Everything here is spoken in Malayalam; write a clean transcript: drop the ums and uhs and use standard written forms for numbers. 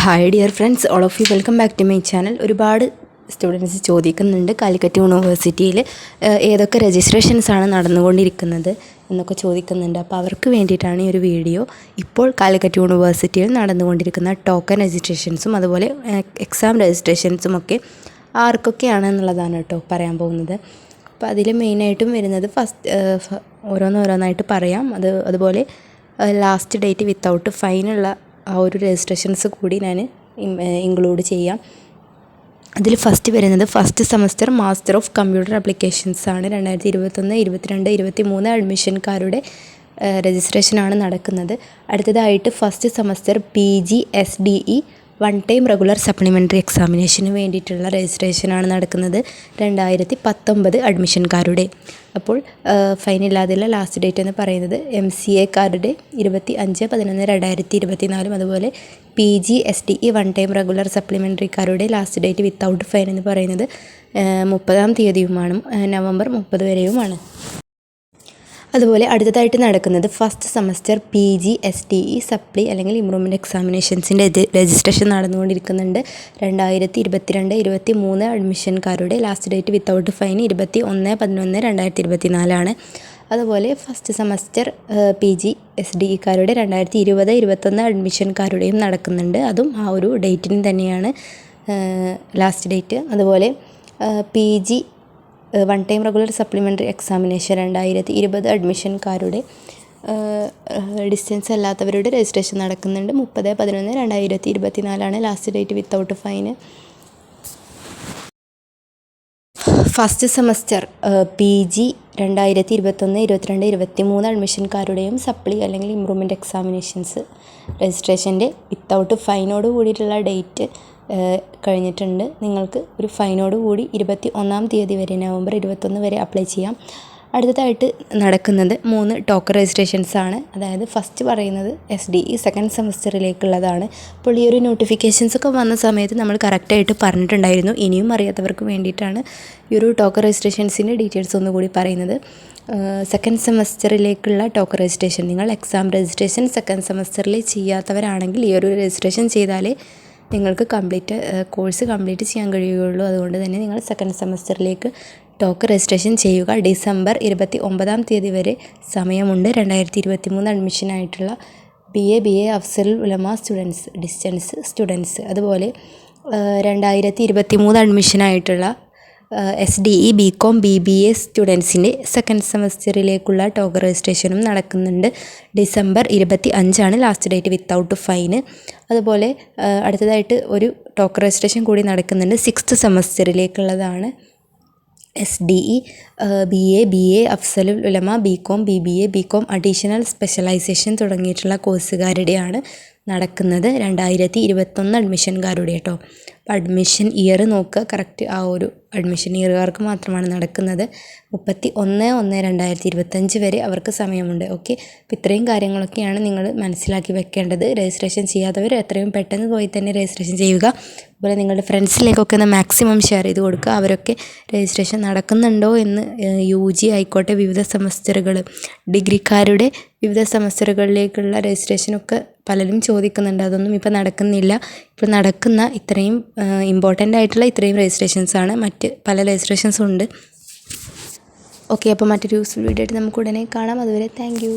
Hi dear friends, all of you welcome back to my channel. ഒരുപാട് സ്റ്റുഡൻസ് ചോദിക്കുന്നുണ്ട് കാലിക്കറ്റ് യൂണിവേഴ്സിറ്റിയിൽ ഏതൊക്കെ രജിസ്ട്രേഷൻസാണ് നടന്നുകൊണ്ടിരിക്കുന്നത് എന്നൊക്കെ ചോദിക്കുന്നുണ്ട്. അപ്പോൾ അവർക്ക് വേണ്ടിയിട്ടാണ് ഈ ഒരു വീഡിയോ. ഇപ്പോൾ കാലിക്കറ്റ് യൂണിവേഴ്സിറ്റിയിൽ നടന്നുകൊണ്ടിരിക്കുന്ന ടോക്കൺ രജിസ്ട്രേഷൻസും അതുപോലെ എക്സാം രജിസ്ട്രേഷൻസും ഒക്കെ ആർക്കൊക്കെയാണ് എന്നുള്ളതാണ് കേട്ടോ പറയാൻ പോകുന്നത്. അപ്പോൾ അതിൽ മെയിനായിട്ടും വരുന്നത് ഓരോന്നായിട്ട് പറയാം. അതുപോലെ ലാസ്റ്റ് ഡേറ്റ് വിത്തൗട്ട് ഫൈനുള്ള ആ ഒരു രജിസ്ട്രേഷൻസ് കൂടി ഞാൻ ഇൻക്ലൂഡ് ചെയ്യാം. അതിൽ ഫസ്റ്റ് വരുന്നത് first semester master of computer applications ആണ്. 2021, 22, 23 അഡ്മിഷൻകാരുടെ രജിസ്ട്രേഷനാണ് നടക്കുന്നത്. അടുത്തതായിട്ട് first semester PG SDE one time regular supplementary എക്സാമിനേഷന് വേണ്ടിയിട്ടുള്ള രജിസ്ട്രേഷനാണ് നടക്കുന്നത് 2019 അഡ്മിഷൻകാരുടെ. അപ്പോൾ ഫൈനില്ലാതെയുള്ള ലാസ്റ്റ് ഡേറ്റ് എന്ന് പറയുന്നത് MCAക്കാരുടെ 25/11/2024, അതുപോലെ PG SDE one time regular സപ്ലിമെൻ്ററിക്കാരുടെ ലാസ്റ്റ് ഡേറ്റ് വിത്തൗട്ട് ഫൈൻ എന്ന് പറയുന്നത് 30-ാം തീയതിയുമാണ്, നവംബർ 30 വരെയുമാണ്. അതുപോലെ അടുത്തതായിട്ട് നടക്കുന്നത് first semester PG SDE supply അല്ലെങ്കിൽ ഇംപ്രൂവ്മെൻറ്റ് എക്സാമിനേഷൻസിൻ്റെ രജിസ്ട്രേഷൻ നടന്നുകൊണ്ടിരിക്കുന്നുണ്ട്. 2022, 23 അഡ്മിഷൻകാരുടെ ലാസ്റ്റ് ഡേറ്റ് വിത്തൗട്ട് ഫൈൻ 21/11/2024 അതുപോലെ ഫസ്റ്റ് സെമസ്റ്റർ PG SDEക്കാരുടെ 2020, 21 അഡ്മിഷൻകാരുടെയും നടക്കുന്നുണ്ട്. അതും ആ ഒരു ഡേറ്റിന് തന്നെയാണ് ലാസ്റ്റ് ഡേറ്റ്. അതുപോലെ PG one time regular supplementary examination 2020 അഡ്മിഷൻകാരുടെ ഡിസ്റ്റൻസ് അല്ലാത്തവരുടെ രജിസ്ട്രേഷൻ നടക്കുന്നുണ്ട്. 30/11/2024 last date without fine. First semester PG 2021, 22, 23 അഡ്മിഷൻകാരുടെയും സപ്ലി അല്ലെങ്കിൽ ഇംപ്രൂവ്മെൻറ്റ് എക്സാമിനേഷൻസ് രജിസ്ട്രേഷൻ്റെ വിത്തൗട്ട് ഫൈനോട് കൂടിയിട്ടുള്ള ഡേറ്റ് കഴിഞ്ഞിട്ടുണ്ട്. നിങ്ങൾക്ക് ഒരു ഫൈനോട് കൂടി 21-ാം തീയതി വരെ, നവംബർ 21 വരെ അപ്ലൈ ചെയ്യാം. അടുത്തതായിട്ട് നടക്കുന്നത് 3 ടോക്കൺ രജിസ്ട്രേഷൻസാണ്. അതായത് ഫസ്റ്റ് പറയുന്നത് SDE സെക്കൻഡ് സെമസ്റ്ററിലേക്കുള്ളതാണ്. അപ്പോൾ ഈ ഒരു നോട്ടിഫിക്കേഷൻസൊക്കെ വന്ന സമയത്ത് നമ്മൾ കറക്റ്റായിട്ട് പറഞ്ഞിട്ടുണ്ടായിരുന്നു. ഇനിയും അറിയാത്തവർക്ക് വേണ്ടിയിട്ടാണ് ഈ ഒരു ടോക്കൺ രജിസ്ട്രേഷൻസിൻ്റെ ഡീറ്റെയിൽസ് ഒന്നുകൂടി പറയുന്നത്. സെക്കൻഡ് സെമസ്റ്ററിലേക്കുള്ള ടോക്കൺ രജിസ്ട്രേഷൻ, നിങ്ങൾ എക്സാം രജിസ്ട്രേഷൻ സെക്കൻഡ് സെമസ്റ്ററിൽ ചെയ്യാത്തവരാണെങ്കിൽ ഈ ഒരു രജിസ്ട്രേഷൻ ചെയ്താലേ നിങ്ങൾക്ക് കോഴ്സ് കംപ്ലീറ്റ് ചെയ്യാൻ കഴിയുകയുള്ളൂ. അതുകൊണ്ട് തന്നെ നിങ്ങൾ സെക്കൻഡ് സെമസ്റ്ററിലേക്ക് ടോക്കൺ രജിസ്ട്രേഷൻ ചെയ്യുക. ഡിസംബർ 29-ാം തീയതി വരെ സമയമുണ്ട്. 2023 അഡ്മിഷനായിട്ടുള്ള BA Afzalul Ulama students, distance students, അതുപോലെ 2023 അഡ്മിഷനായിട്ടുള്ള SDE BCom BBA സ്റ്റുഡൻസിൻ്റെ സെക്കൻഡ് സെമസ്റ്ററിലേക്കുള്ള ടോക്കൺ രജിസ്ട്രേഷനും നടക്കുന്നുണ്ട്. December 25 last date without fine. അതുപോലെ അടുത്തതായിട്ട് ഒരു ടോക്കൺ രജിസ്ട്രേഷൻ കൂടി നടക്കുന്നുണ്ട്. സിക്സ്ത് സെമസ്റ്ററിലേക്കുള്ളതാണ്. SDE BA Afzalul Ulama BCom BBA BCom additional specialisation തുടങ്ങിയിട്ടുള്ള കോഴ്സുകാരുടെയാണ് നടക്കുന്നത്. 2021 അഡ്മിഷൻകാരുടെ കേട്ടോ. അപ്പോൾ അഡ്മിഷൻ ഇയർ നോക്കുക, കറക്റ്റ് ആ ഒരു അഡ്മിഷൻ ഇയറുകാർക്ക് മാത്രമാണ് നടക്കുന്നത്. 31/1/2025 വരെ അവർക്ക് സമയമുണ്ട്. ഓക്കെ, അപ്പോൾ ഇത്രയും കാര്യങ്ങളൊക്കെയാണ് നിങ്ങൾ മനസ്സിലാക്കി വെക്കേണ്ടത്. രജിസ്ട്രേഷൻ ചെയ്യാത്തവർ എത്രയും പെട്ടെന്ന് പോയി തന്നെ രജിസ്ട്രേഷൻ ചെയ്യുക. അതുപോലെ നിങ്ങളുടെ ഫ്രണ്ട്സിലേക്കൊക്കെ ഒന്ന് മാക്സിമം ഷെയർ ചെയ്ത് കൊടുക്കുക. അവരൊക്കെ രജിസ്ട്രേഷൻ നടക്കുന്നുണ്ടോ എന്ന് UG ആയിക്കോട്ടെ, വിവിധ സെമസ്റ്ററുകൾ, ഡിഗ്രിക്കാരുടെ വിവിധ സെമസ്റ്ററുകളിലേക്കുള്ള രജിസ്ട്രേഷനൊക്കെ പലരും ചോദിക്കുന്നുണ്ട്. അതൊന്നും ഇപ്പോൾ നടക്കുന്നില്ല. ഇപ്പോൾ നടക്കുന്ന ഇത്രയും ഇമ്പോർട്ടൻ്റ് ആയിട്ടുള്ള ഇത്രയും രജിസ്ട്രേഷൻസാണ്. മറ്റ് പല രജിസ്ട്രേഷൻസും ഉണ്ട്. ഓക്കെ, അപ്പോൾ മറ്റൊരു യൂസ്ഫുൾ വീഡിയോ ആയിട്ട് നമുക്ക് ഉടനെ കാണാം. അതുവരെ താങ്ക് യു.